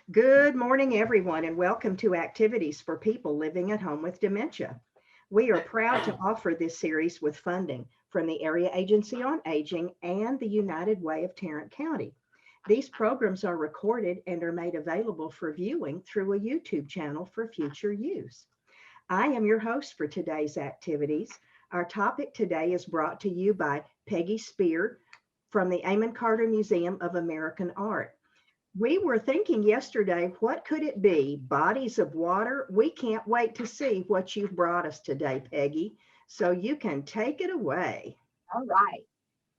Good morning, everyone, and welcome to Activities for People Living at Home with Dementia. We are proud to offer this series with funding from the Area Agency on Aging and the United Way of Tarrant County. These programs are recorded and are made available for viewing through a YouTube channel for future use. I am your host for today's activities. Our topic today is brought to you by Peggy Spear from the Amon Carter Museum of American Art. We were thinking yesterday, what could it be? Bodies of water? We can't wait to see what you've brought us today, Peggy. So you can take it away. All right.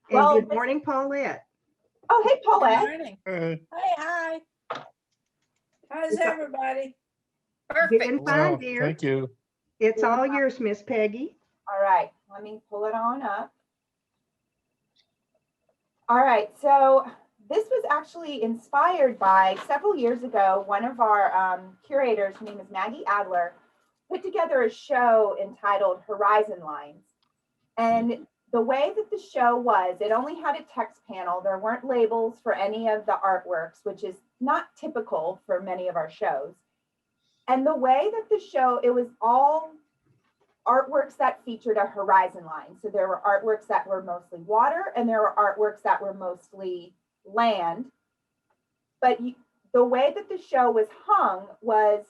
And Well, good morning, Paulette. oh, hey, Good Paulette. morning. Hi. How's It's everybody? doing fine, Well, dear. thank you. It's all yours, Miss Peggy. All right. Let me pull it on up. All right. So this was actually inspired by several years ago. One of our curators, her name is Maggie Adler, put together a show entitled Horizon Lines. And the way that the show was, it only had a text panel. There weren't labels for any of the artworks, which is not typical for many of our shows. And the way that the show, it was all artworks that featured a horizon line. So there were artworks that were mostly water and there were artworks that were mostly land. But the way that the show was hung was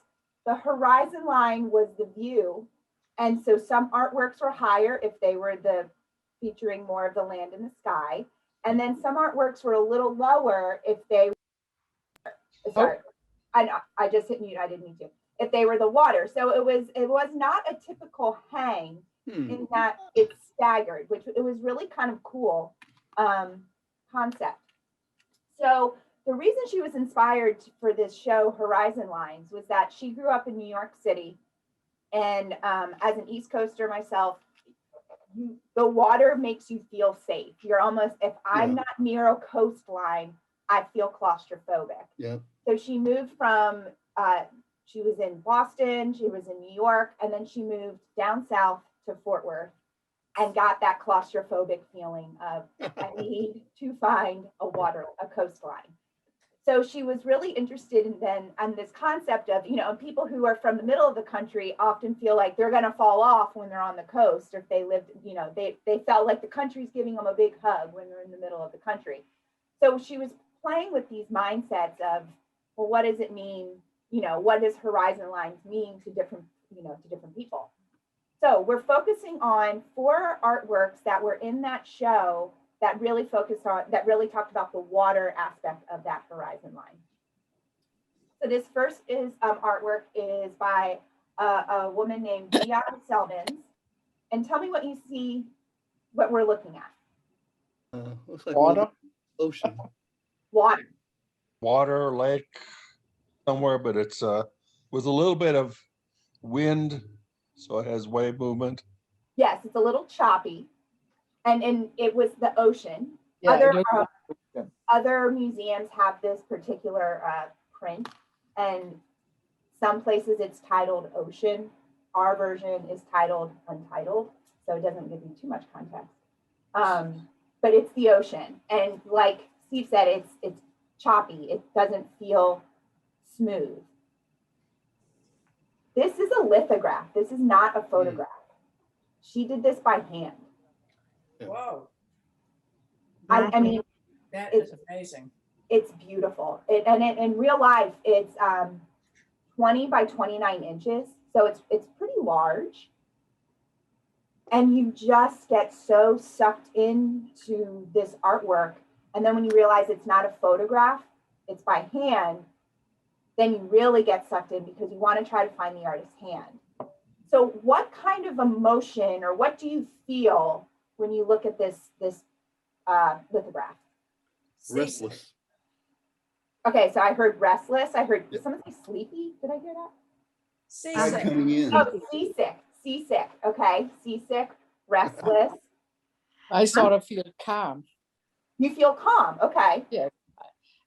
the horizon line was the view. And so some artworks were higher if they were featuring more of the land and the sky. And then some artworks were a little lower if they, sorry, I just hit mute, I didn't need to. If they were the water. So it was not a typical hang in that it's staggered, which it was really kind of cool concept. So the reason she was inspired for this show, Horizon Lines, was that she grew up in New York City. And as an East Coaster myself, the water makes you feel safe. You're almost, if I'm not near a coastline, I feel claustrophobic. Yeah. So she moved from, she was in Boston, she was in New York, and then she moved down south to Fort Worth and got that claustrophobic feeling of, I need to find a coastline. So she was really interested in this concept of, people who are from the middle of the country often feel like they're going to fall off when they're on the coast, or if they lived, they felt like the country's giving them a big hug when they're in the middle of the country. So she was playing with these mindsets of, well, what does it mean? What does horizon lines mean to different people? So we're focusing on 4 artworks that were in that show that really talked about the water aspect of that horizon line. So this first artwork is by a woman named Dia Selvins. And tell me what you see, what we're looking at. Looks like Water? ocean. Water, lake, somewhere, but it's with a little bit of wind, so it has wave movement. Yes, it's a little choppy. And it was the ocean. Yeah, Other museums have this particular print, and some places it's titled Ocean. Our version is titled Untitled, so it doesn't give you too much context. But it's the ocean, and like Steve said, it's choppy. It doesn't feel smooth. This is a lithograph. This is not a photograph. She did this by hand. Whoa. I mean, That is amazing. it's beautiful. In real life, it's 20 by 29 inches. So it's pretty large. And you just get so sucked into this artwork. And then when you realize it's not a photograph, it's by hand, then you really get sucked in because you want to try to find the artist's hand. So what kind of emotion or what do you feel when you look at this lithograph? Restless. Okay, so I heard restless. I heard someone say sleepy. Did I hear that? Seasick. Coming in. Oh, seasick. Okay, seasick, restless. I sort of feel calm. You feel calm. Okay. It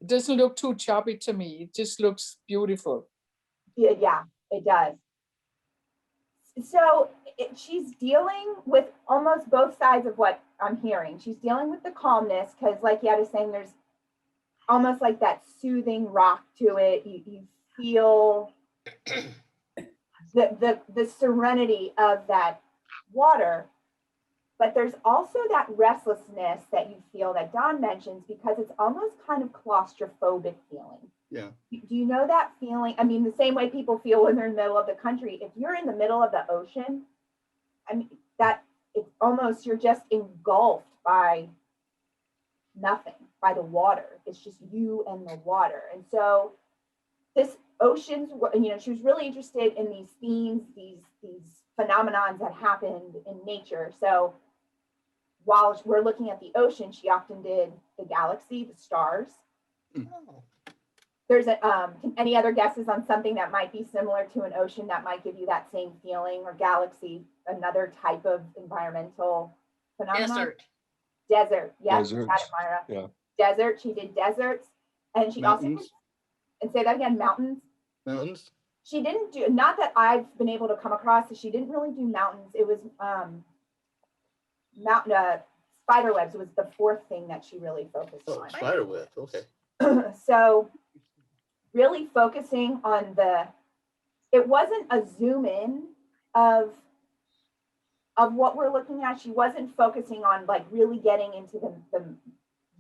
doesn't look too choppy to me. It just looks beautiful. Yeah, it does. So she's dealing with almost both sides of what I'm hearing. She's dealing with the calmness because, like Yad is saying, almost like that soothing rock to it. You feel the serenity of that water. But there's also that restlessness that you feel that Don mentions, because it's almost kind of claustrophobic feeling. Yeah. Do you know that feeling? I mean, the same way people feel when they're in the middle of the country. If you're in the middle of the ocean, I mean, that it's almost, you're just engulfed by nothing, by the water. It's just you and the water. And so this oceans, she was really interested in these themes, these phenomenons that happened in nature. So while we're looking at the ocean, she often did the galaxy, the stars. Oh. There's any other guesses on something that might be similar to an ocean that might give you that same feeling, or galaxy, another type of environmental phenomenon? Desert. Yes, got it, Deserts. Myra. Yeah. Desert. She did deserts, and she also did, Mountains. and say that again, mountains. Mountains. She didn't do, not that I've been able to come across, so she didn't really do mountains. It was spider webs was the fourth thing that she really focused Oh, on. spider web. Okay. So really focusing on it wasn't a zoom in of what we're looking at. She wasn't focusing on like really getting into the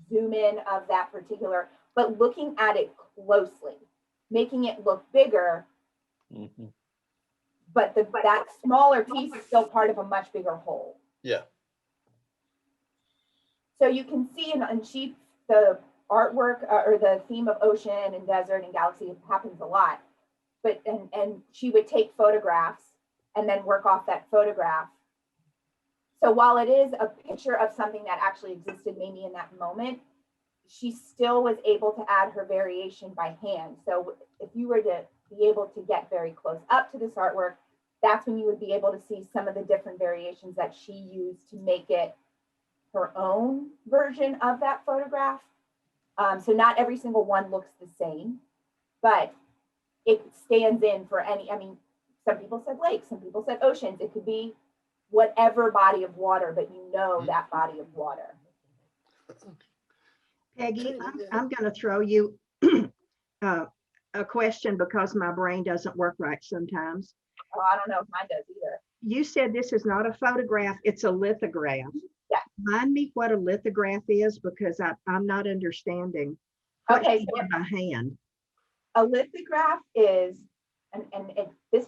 zoom in of that particular, but looking at it closely, making it look bigger. Mhm. But that smaller piece is still part of a much bigger whole. Yeah. So you can see the artwork or the theme of ocean and desert and galaxy happens a lot. But and she would take photographs and then work off that photograph. So while it is a picture of something that actually existed maybe in that moment, she still was able to add her variation by hand. So if you were to be able to get very close up to this artwork, that's when you would be able to see some of the different variations that she used to make it her own version of that photograph. So not every single one looks the same, but it stands in for some people said lakes, some people said oceans. It could be whatever body of water, but that body of water. Peggy, I'm going to throw you a question because my brain doesn't work right sometimes. Oh, I don't know if mine does either. You said this is not a photograph, it's a lithograph. Yeah. Remind me what a lithograph is, because I'm not understanding. Okay, so by hand. A lithograph is, this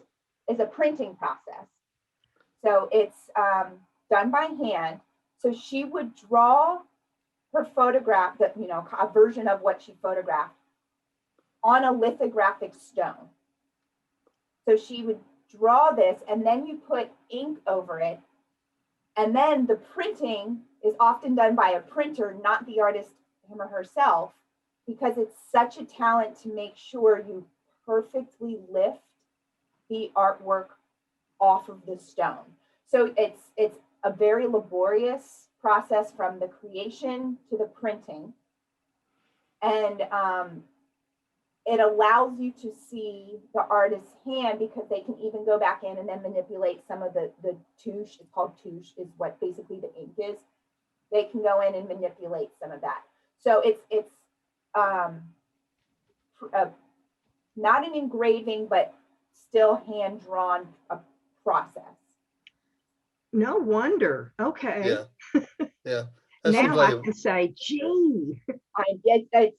is a printing process. So it's done by hand. So she would draw her photograph, a version of what she photographed on a lithographic stone. So she would draw this, and then you put ink over it. And then the printing is often done by a printer, not the artist him or herself, because it's such a talent to make sure you perfectly lift the artwork off of the stone. So it's a very laborious process from the creation to the printing. And it allows you to see the artist's hand, because they can even go back in and then manipulate some of the touche. It's called touche, is what basically the ink is. They can go in and manipulate some of that. So it's not an engraving, but still hand-drawn process. No wonder. Okay. Yeah. Yeah. That seems Now like I can say, gee. It's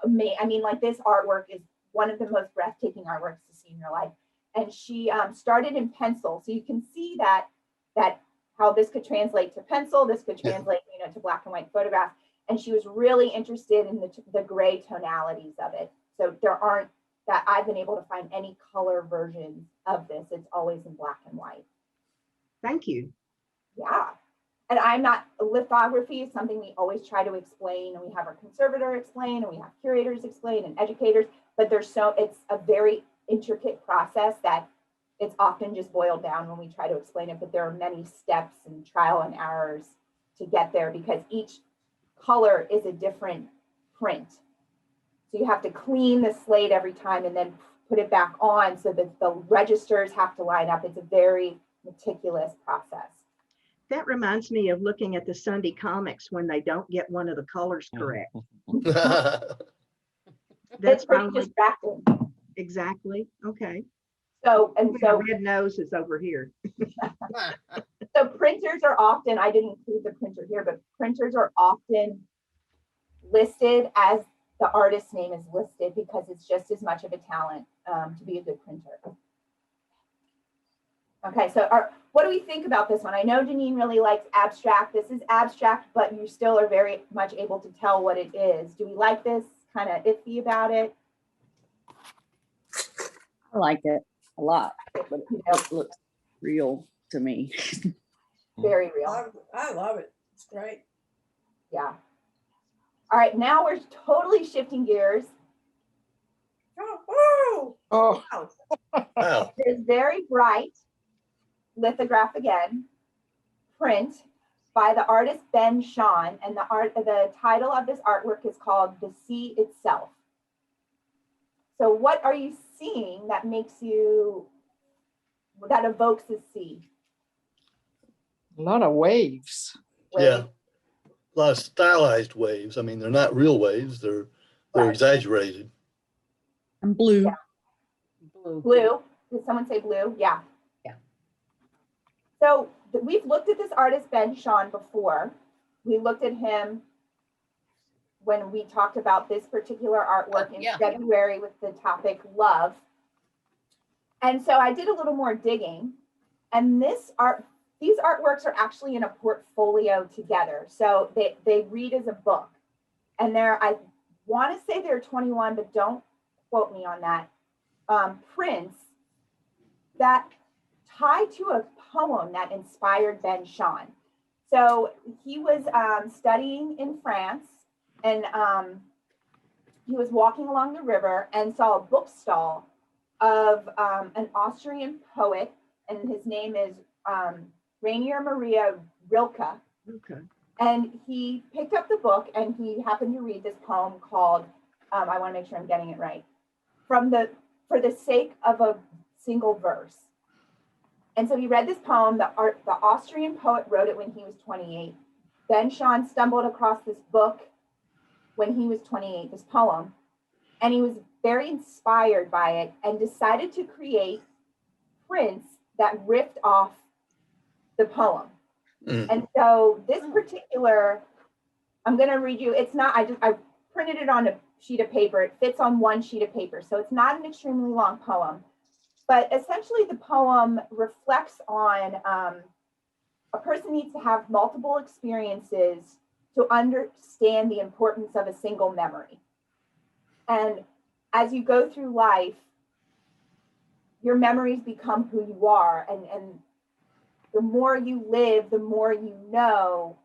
amazing. I mean, like, this artwork is one of the most breathtaking artworks to see in your life. And she started in pencil, so you can see that how this could translate to pencil. This could translate, to black and white photograph. And she was really interested in the gray tonalities of it. So there aren't, that I've been able to find, any color versions of this. It's always in black and white. Thank you. Yeah. And lithography is something we always try to explain, and we have our conservator explain, and we have curators explain, and educators, but it's a very intricate process that it's often just boiled down when we try to explain it, but there are many steps and trial and errors to get there, because each color is a different print. So you have to clean the slate every time and then put it back on so that the registers have to line up. It's a very meticulous process. That reminds me of looking at the Sunday comics when they don't get one of the colors correct. That's It's pretty probably distracting. exactly. Okay. So, and My so, red nose is over here. so printers are often, I didn't include the printer here, but printers are often listed as the artist's name is listed because it's just as much of a talent to be a good printer. Okay, so what do we think about this one? I know Janine really likes abstract. This is abstract, but you still are very much able to tell what it is. Do we like this? Kind of iffy about it? I like it a lot, but it looks real to me. Very real. I love it. It's great. Yeah. All right, now we're totally shifting gears. Oh, Oh, wow. Wow. It is very bright. Lithograph again. Print by the artist Ben Shahn, and the title of this artwork is called The Sea Itself. So what are you seeing that evokes the sea? a lot of waves. Yeah. A lot of stylized waves. I mean, they're not real waves. They're Right. exaggerated. And blue. Yeah. Blue. Blue. Did someone say blue? Yeah. Yeah. So we've looked at this artist Ben Shahn before. We looked at him when we talked about this particular artwork in Yeah. February with the topic love. And so I did a little more digging, and these artworks are actually in a portfolio together. So they read as a book. And I want to say they're 21, but don't quote me on that, prints that tie to a poem that inspired Ben Shahn. So he was studying in France, and he was walking along the river and saw a book stall of an Austrian poet, and his name is Rainier Maria Rilke. Okay. And he picked up the book and he happened to read this poem called, I want to make sure I'm getting it right, For the Sake of a Single Verse. And so he read this poem. The Austrian poet wrote it when he was 28. Ben Shahn stumbled across this book when he was 28, this poem, and he was very inspired by it and decided to create prints that riffed off the poem. Mm. And so this particular, I'm going to read you, it's not, I printed it on a sheet of paper. It fits on one sheet of paper. So it's not an extremely long poem, but essentially the poem reflects on a person needs to have multiple experiences to understand the importance of a single memory. And as you go through life, your memories become who you are. And the more you live, the more you know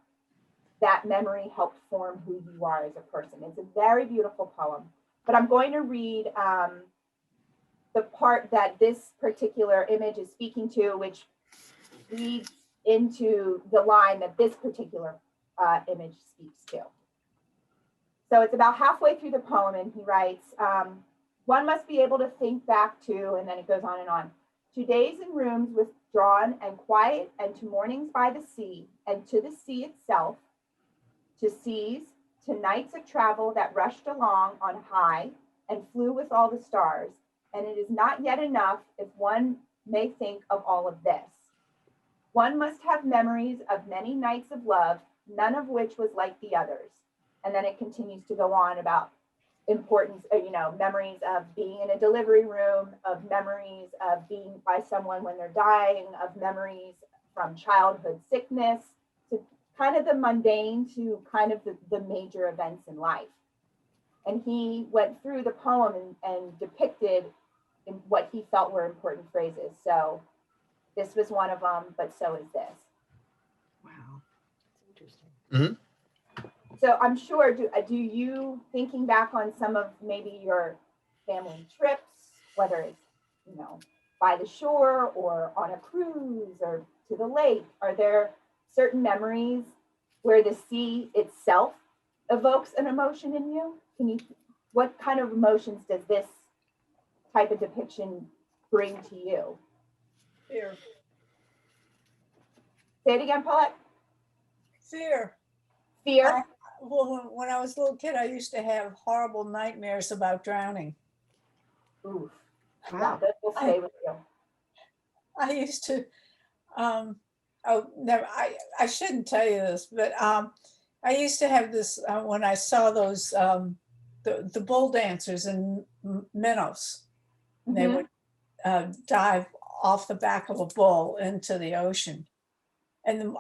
that memory helped form who you are as a person. It's a very beautiful poem. But I'm going to read the part that this particular image is speaking to, which leads into the line that this particular image speaks to. So it's about halfway through the poem, and he writes, one must be able to think back to, and then it goes on, to days in rooms withdrawn and quiet, and to mornings by the sea, and to the sea itself, to seas, to nights of travel that rushed along on high and flew with all the stars. And it is not yet enough if one may think of all of this. One must have memories of many nights of love, none of which was like the others. And then it continues to go on about importance, memories of being in a delivery room, of memories of being by someone when they're dying, of memories from childhood sickness, to kind of the mundane to kind of the major events in life. And he went through the poem and depicted in what he felt were important phrases. So this was one of them, but so is this. Wow. Interesting. Mhm. So I'm sure, do you, thinking back on some of maybe your family trips, whether it's, by the shore or on a cruise or to the lake, are there certain memories where the sea itself evokes an emotion in you? What kind of emotions does this type of depiction bring to you? Here. Say it again, Paulette. Fear. Fear. Well, when I was a little kid, I used to have horrible nightmares about drowning. Oof. Yeah, Wow. that will stay with you. I used to, never, I shouldn't tell you this, but I used to have this, when I saw those, the bull dancers in Minnows, and they Mhm. would dive off the back of a bull into the ocean. And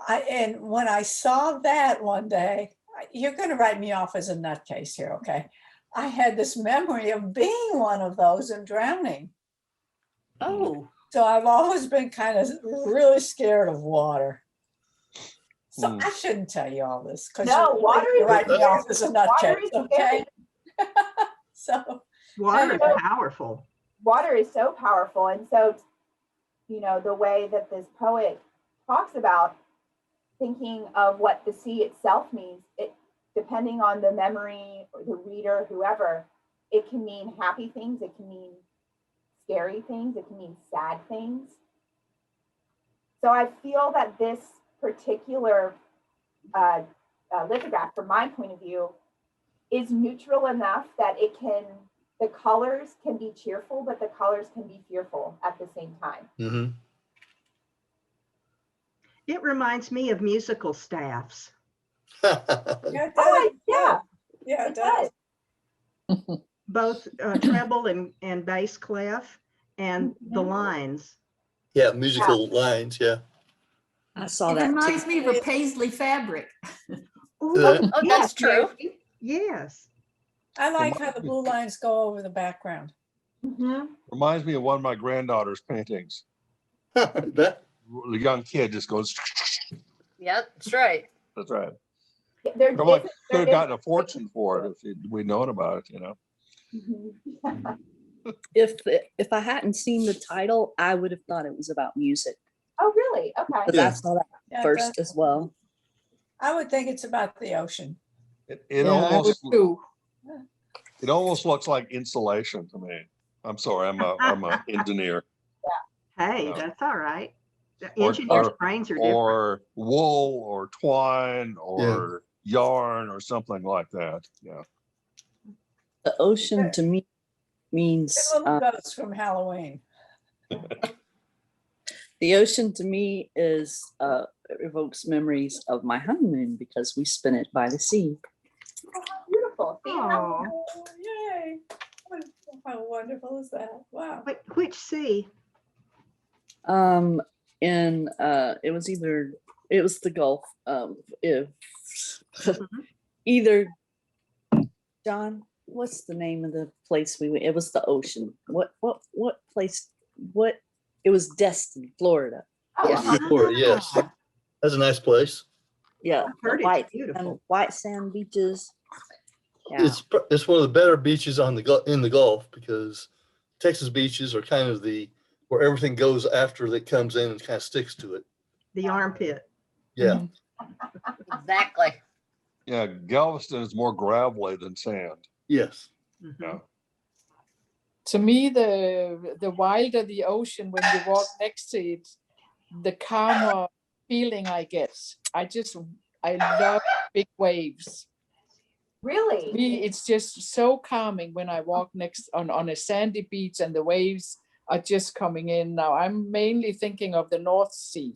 when I saw that one day, you're going to write me off as a nutcase here, okay? I had this memory of being one of those and drowning. Oh, So I've always been kind of really scared of water. So Hmm. I shouldn't tell you all this because No, water you is write me scary. off as a Water nutcase, is okay? scary. So Water is Anyway. powerful. Water is so powerful. And so, the way that this poet talks about thinking of what the sea itself means, it depending on the memory or the reader, whoever, it can mean happy things, it can mean scary things, it can mean sad things. So I feel that this particular lithograph, from my point of view, is neutral enough that the colors can be cheerful, but the colors can be fearful at the same time. Mhm. It reminds me of musical staffs, yeah, it Oh, does. yeah, Yeah, it it does. does. both treble and bass clef, and the Mhm. lines. Yeah, musical lines, yeah. I saw It that reminds too. me of a paisley fabric. Oh, Oh, yes, that's true. Tracy. Yes. I like how the blue lines go over the background. Mhm. Reminds me of one of my granddaughter's paintings. That- The young kid just goes, Yep, that's right. that's right. There I'm like, is- could have there gotten a is- fortune for it if we'd known about it, Mhm. If I hadn't seen the title, I would have thought it was about music Oh, really? Okay. because Yeah. I saw that Yeah, it first does. as well. I would think it's about the ocean. It Yeah, I would almost too. looks like insulation to me. I'm sorry, I'm a engineer. Hey, No. that's all right. The Or- engineers' or- brains are different. Or wool or twine or yarn or something like that. Yeah. The ocean to me means The little ghosts from Halloween. the ocean to me is it evokes memories of my honeymoon because we spent it by the sea. Oh, how beautiful. See how Aw. Oh, yay. How wonderful is that? Wow. Which sea? And it was the Gulf. If Mhm. either John, what's the name of the place we went? It was the ocean. What place? What? It was Destin, Florida. Oh, Yeah. Florida, yes. That's a nice place. Yeah, I've heard the it's beautiful. white sand beaches. Yeah, It's one of the better beaches in the Gulf because Texas beaches are kind of where everything goes after it comes in and kind of sticks to it. The armpit. Yeah. exactly. Yeah, Galveston is more gravelly than sand. Yes. Mhm. Yeah. To me, the wilder the ocean, when you walk next to it, the calmer feeling I get. I love big waves. really? Me, it's just so calming when I walk next on a sandy beach and the waves are just coming in. Now I'm mainly thinking of the North Sea,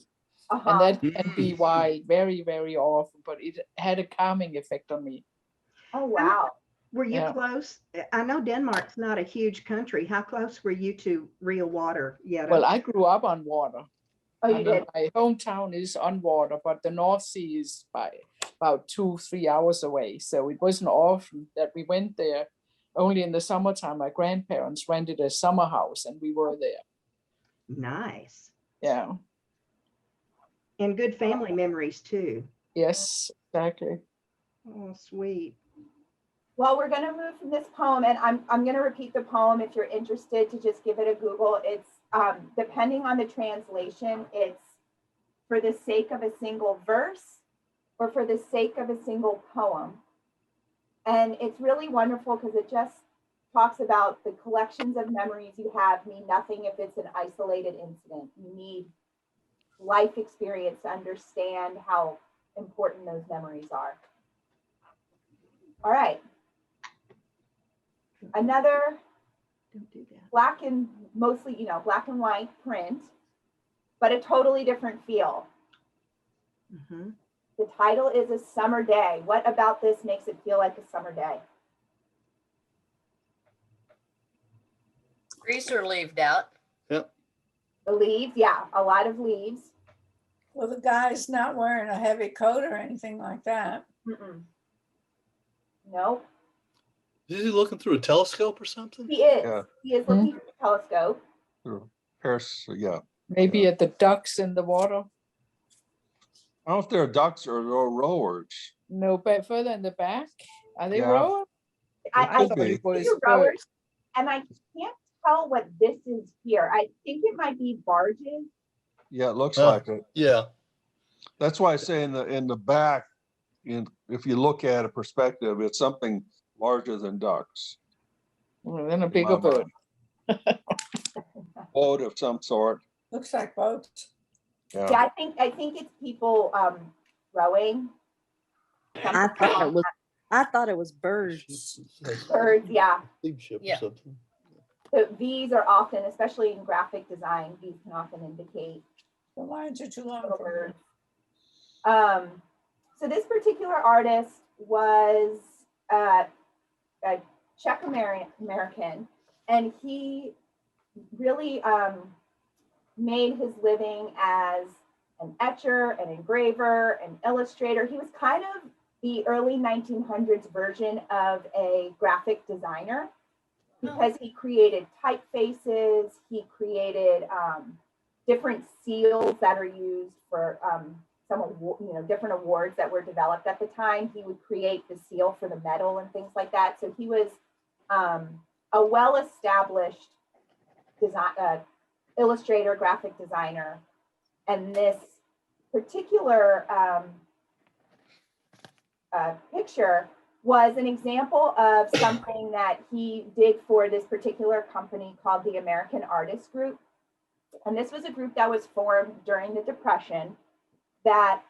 and Uh-huh. that can be wild very, very often, but it had a calming effect on me. Oh, wow. Were you Yeah. close? I know Denmark's not a huge country. How close were you to real water yet? Well, I grew up on water. Oh, you And then did? my hometown is on water, but the North Sea is by about 2-3 hours away. So it wasn't often that we went there. Only in the summertime, my grandparents rented a summer house and we were there. Nice. Yeah. And good family memories too. Yes, exactly. Oh, sweet. Well, we're going to move from this poem, and I'm going to repeat the poem if you're interested to just give it a Google. It's depending on the translation, it's for the sake of a single verse or for the sake of a single poem. And it's really wonderful because it just talks about the collections of memories you have mean nothing if it's an isolated incident. You need life experience to understand how important those memories are. All right. Another Don't do that. black and mostly, black and white print, but a totally different feel. Mhm. The title is A Summer Day. What about this makes it feel like a summer day? Trees are leaved out. The leaves, yeah, a lot of leaves. Well, the guy's not wearing a heavy coat or anything like that. Mm-mm. Nope. Is he looking through a telescope or something? He is. Yeah. He is looking through the telescope. Paris, yeah. Maybe at the ducks in the water. I don't know if they're ducks or rowers. No, but further in the back. Are they Yeah. rowers? I could be. think they're rowers, and I can't tell what this is here. I think it might be barges. Yeah, it looks Oh. like it. Yeah. That's why I say in the back, if you look at a perspective, it's something larger than ducks. Well, then a in bigger my bird. mind. Boat of some sort. Looks like boats. Yeah, Yeah. I think it's people rowing. I thought it was birds. Birds, yeah. Steamship Yeah. or something. So these are often, especially in graphic design, these can often indicate The lines are too long little for me. birds. So this particular artist was a Czech American, and he really made his living as an etcher, an engraver, an illustrator. He was kind of the early 1900s version of a graphic designer because he created typefaces, he created different seals that are used for different awards that were developed at the time. He would create the seal for the medal and things like that. So he was a well-established illustrator, graphic designer, and this particular picture was an example of something that he did for this particular company called the American Artists Group. And this was a group that was formed during the Depression that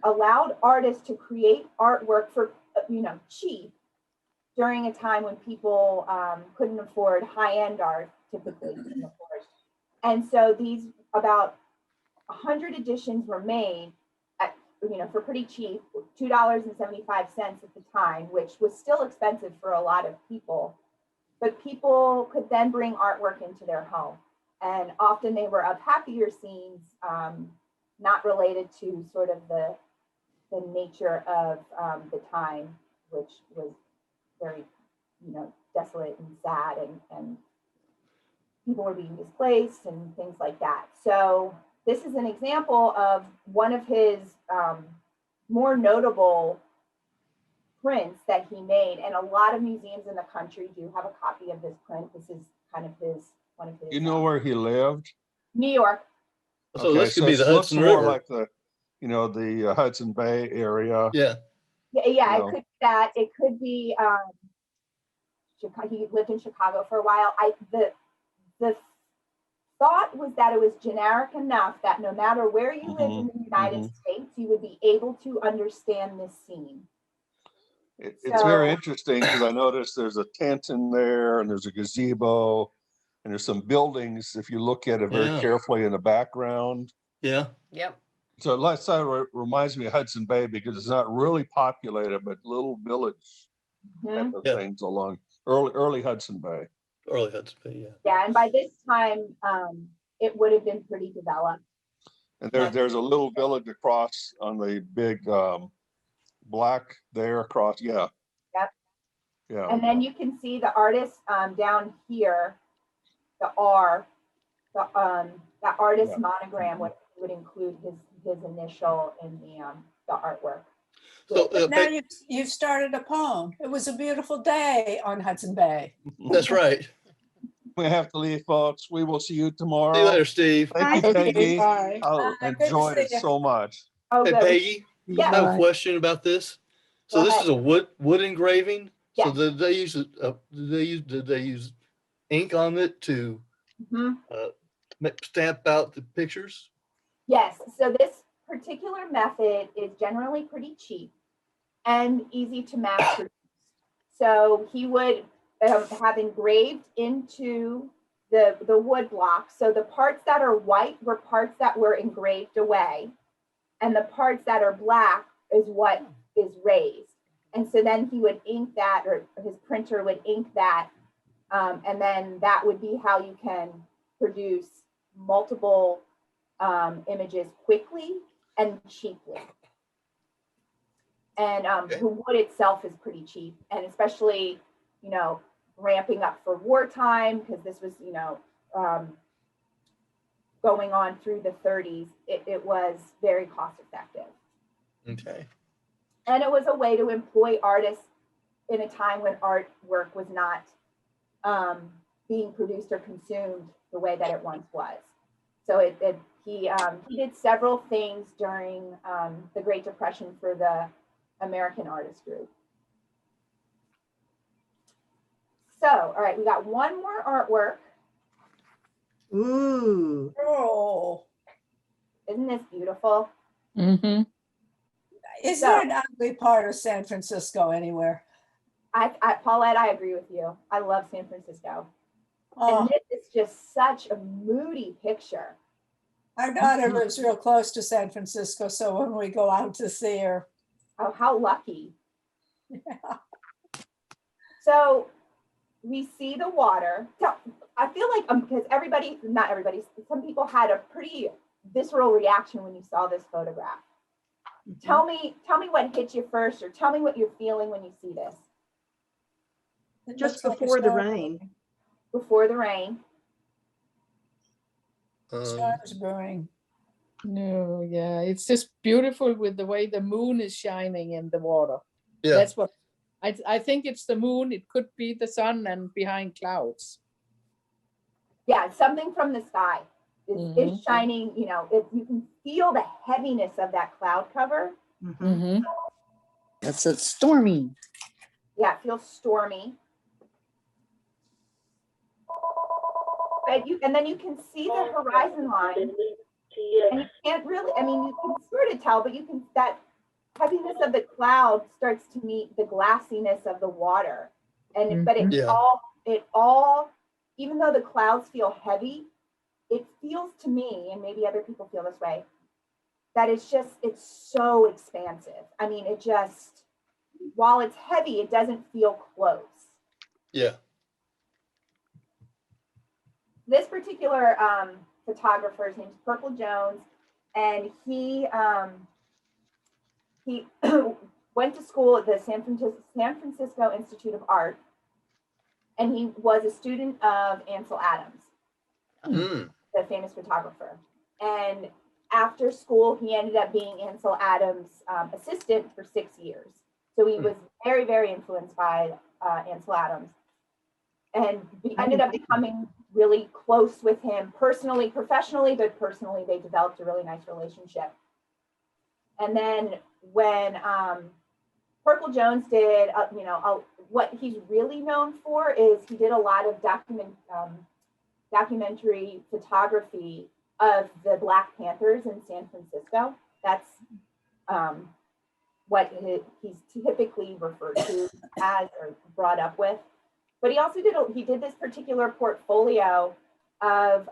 allowed artists to create artwork for, cheap during a time when people couldn't afford high-end art, typically couldn't afford. And so these about 100 editions were made at, for pretty cheap, $2.75 at the time, which was still expensive for a lot of people. But people could then bring artwork into their home. And often they were of happier scenes, not related to sort of the nature of the time, which was very, desolate and sad, and people were being displaced and things like that. So this is an example of one of his more notable prints that he made, and a lot of museums in the country do have a copy of this print. This is kind of one of his. You know where he lived? New York. So this could be the it looks Hudson more River. like the Hudson Bay area. Yeah. Yeah, No. it could be that. It could be Chicago. He lived in Chicago for a while. The thought was that it was generic enough that no matter where you lived in the United States, you would be able to understand this scene. It's very interesting because I noticed there's a tent in there and there's a gazebo and there's some buildings if you look at it very Yeah. carefully in the background. Yeah. Yep. So that side reminds me of Hudson Bay because it's not really populated, but little village type of Yeah. things along early Hudson Bay. Early Hudson Bay, yeah. Yeah, and by this time, it would have been pretty developed. And there's a little village across on the big black there across. Yeah. Yep. Yeah. And then you can see the artist down here, the R, that artist monogram would include his initial in the artwork. So Now you've started a poem. It was a beautiful day on Hudson Bay. that's right. We have to leave, folks. We will see you tomorrow. See you later, Steve. Thank you, Okay, Peggy. bye. I Bye. Good to enjoyed see it you. so much. Oh, Hey, good. Peggy, Yeah. I have a question about this. So Go this ahead. is a wood engraving. So Yes. did they use ink on it to Mhm. stamp out the pictures? Yes, so this particular method is generally pretty cheap and easy to mass produce. So he would have engraved into the wood block. So the parts that are white were parts that were engraved away, and the parts that are black is what is raised. And so then he would ink that, or his printer would ink that, and then that would be how you can produce multiple images quickly and cheaply. And the wood itself is pretty cheap, and especially, you know, ramping up for wartime, because this was, you know, going on through the 30s, it was very cost effective. Okay. And it was a way to employ artists in a time when artwork was not being produced or consumed the way that it once was. So he did several things during the Great Depression for the American Artist Group. So, all right, we got one more artwork. Ooh. Oh, Isn't this beautiful? Mm-hmm. is there an ugly part of San Francisco anywhere? Paulette, I agree with you. I love San Francisco. Oh, And this is just such a moody picture. our daughter lives real close to San Francisco, so when we go out to see her, Oh, how lucky. yeah. So we see the water. So I feel like because not everybody, some people had a pretty visceral reaction when you saw this photograph. Tell me what hit you first, or tell me what you're feeling when you see this. It Just looks like a before the storm. rain. Before the rain. Storm's brewing. No, yeah, it's just beautiful with the way the moon is shining in the water. Yeah. That's what I think it's the moon. It could be the sun and behind clouds. Yeah, something from the sky is Mhm. shining. You know, you can feel the heaviness of that cloud cover. Mhm. Mm-hmm. That's a stormy. Yeah, it feels stormy. And then you can see the horizon line. And you can't really, I mean, you can sort of tell, but that heaviness of the cloud starts to meet the glassiness of the water. And, but Mhm. Yeah. it all, even though the clouds feel heavy, it feels to me, and maybe other people feel this way, that it's so expansive. I mean, while it's heavy, it doesn't feel close. Yeah. This particular photographer's name is Purple Jones, and he went to school at the San Francisco Institute of Art, and he was a student of Ansel Adams, Mm. the famous photographer. And after school, he ended up being Ansel Adams' assistant for 6 years. So he was very, very influenced by Ansel Adams, and ended up becoming really close with him personally, professionally, but personally, they developed a really nice relationship. And then when Purple Jones did, what he's really known for is he did a lot of documentary photography of the Black Panthers in San Francisco. That's what he's typically referred to as or brought up with. But he also did this particular portfolio of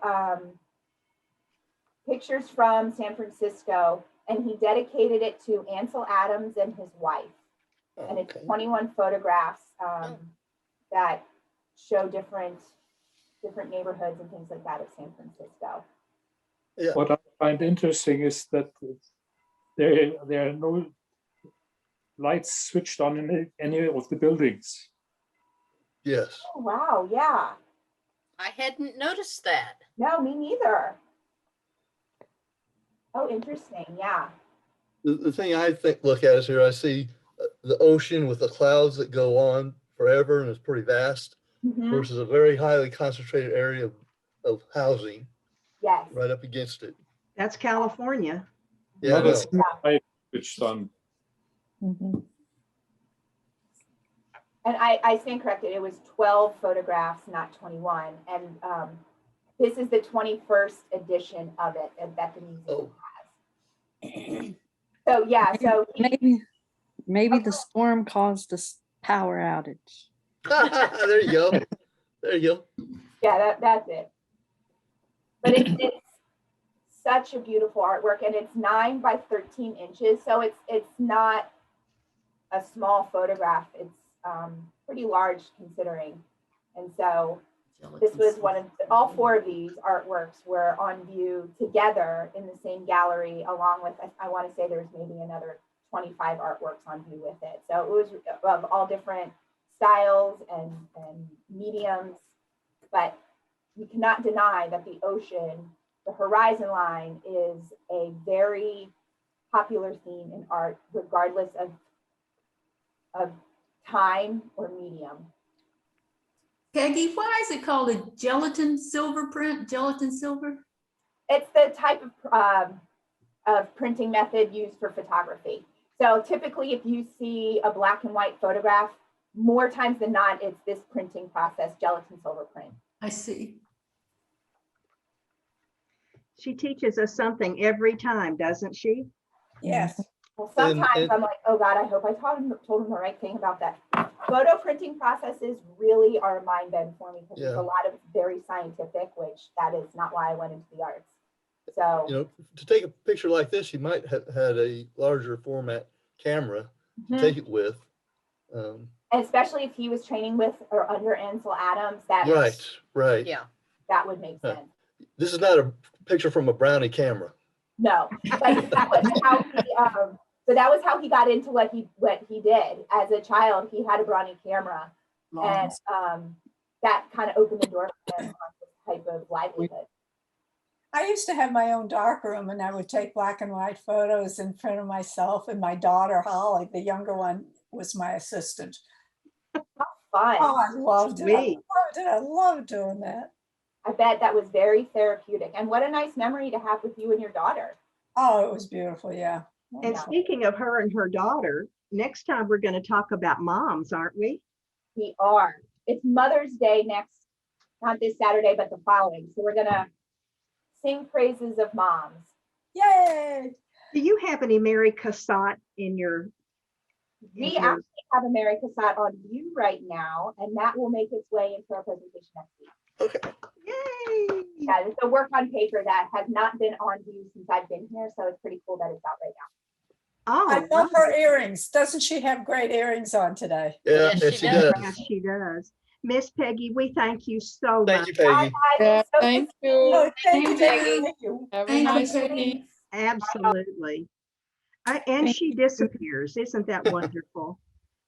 pictures from San Francisco, and he dedicated it to Ansel Adams and his wife. And it's 21 photographs that show different neighborhoods and things like that of San Francisco. Yeah. What I find interesting is that there are no lights switched on in any of the buildings. Yes. Oh, wow, yeah. I hadn't noticed that. No, me neither. Oh, interesting, yeah. The thing I look at is here, I see the ocean with the clouds that go on forever and it's pretty vast Mhm. versus a very highly concentrated area of housing Yes. right up against it. That's California. Yeah, I Not a know. single light switched on. Mm-hmm. And I stand corrected, it was 12 photographs, not 21. And this is the 21st edition of it that the museum Oh. So yeah, so Maybe the storm caused a power outage. There you go. There you go. yeah, that's it. But it's such a beautiful artwork, and it's 9 by 13 inches, so it's not a small photograph. It's pretty large considering. And so this was all 4 of these artworks were on view together in the same gallery, along with, I want to say there's maybe another 25 artworks on view with it. So it was of all different styles and mediums, but you cannot deny that the ocean, the horizon line, is a very popular theme in art, regardless of time or medium. Peggy, why is it called a gelatin silver print? Gelatin silver? It's the type of printing method used for photography. So typically, if you see a black and white photograph, more times than not, it's this printing process, gelatin silver print. I see. She teaches us something every time, doesn't she? Yes. Well, sometimes And- I'm like, oh God, I hope I told him the right thing about that. Photo printing processes really are a mind bend for me because Yeah. it's a lot of very scientific, which that is not why I went into the arts. So You know, to take a picture like this, you might have had a larger format camera to Mhm. take it with. especially if he was training with or under Ansel Adams, that Right. Yeah. that would make Huh. sense. This is not a picture from a Brownie camera. No, but that was how he, so that was how he got into what he did as a child. He had a Brawny camera, and that kind of opened the door for him on this type of livelihood. I used to have my own darkroom, and I would take black and white photos in front of myself, and my daughter Holly, the younger one, was my assistant. Fun. Oh, I loved it. I Sweet. loved it. I loved doing that. I bet that was very therapeutic, and what a nice memory to have with you and your daughter. Oh, it was beautiful. Yeah. And Yeah. speaking of her and her daughter, next time we're going to talk about moms, aren't we? We are. It's Mother's Day next, not this Saturday, but the following. So we're gonna sing praises of moms. Yay. Do you have any Mary Cassatt in your? We actually have a Mary Cassatt on view right now, and that will make its way into our presentation next week. Okay. Yay! Yeah, it's a work on paper that has not been on view since I've been here, so it's pretty cool that it's out right now. Oh, I love her earrings. Doesn't she have great earrings on today? Yeah, Yes, and she she does. does. yes, she does. Miss Peggy, we thank you so Thank much. you, Peggy. Yeah, So thank you. Oh, thank you, Peggy. thank you. Have a Thank you, nice Peggy. week. Absolutely. And she disappears. Isn't that wonderful?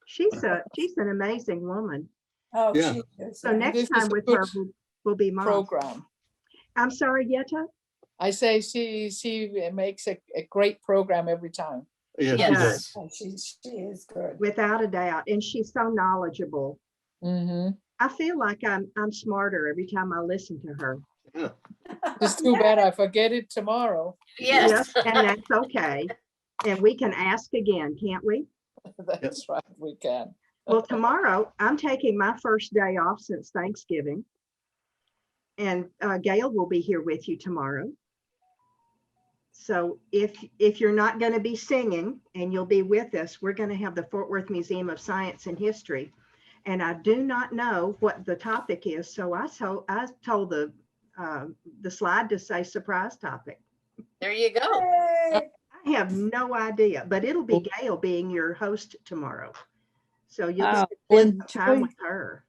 She's an amazing woman. Oh, Yeah. she is. So yeah. next This is time a with good her will be mom. Program. I'm sorry, Yetta? I say she makes a great program every time. Yeah, she Yes. does. Oh, she is good. Without a doubt. And she's so knowledgeable. Mm-hmm. I feel like I'm smarter every time I listen to her. It's too bad I forget it tomorrow. Yes. And that's okay. And we can ask again, can't we? That's right, we can. Well, tomorrow I'm taking my first day off since Thanksgiving. And Gail will be here with you tomorrow. So if you're not going to be singing and you'll be with us, we're going to have the Fort Worth Museum of Science and History. And I do not know what the topic is. So I told the slide to say surprise topic. There you go. Yay. I have no idea, but it'll be Gail being your host tomorrow. So you'll get to Wow. spend some time Enjoy- with her.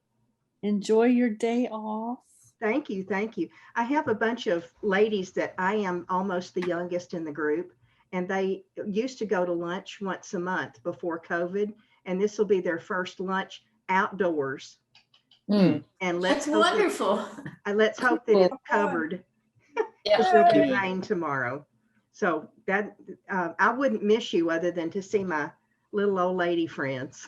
Enjoy your day off. Thank you. Thank you. I have a bunch of ladies that I am almost the youngest in the group, and they used to go to lunch once a month before COVID, and this will be their first lunch outdoors. Mm. And That's let's wonderful. hope that it's covered. Yes. It will be rain tomorrow. So that I wouldn't miss you other than to see my little old lady friends.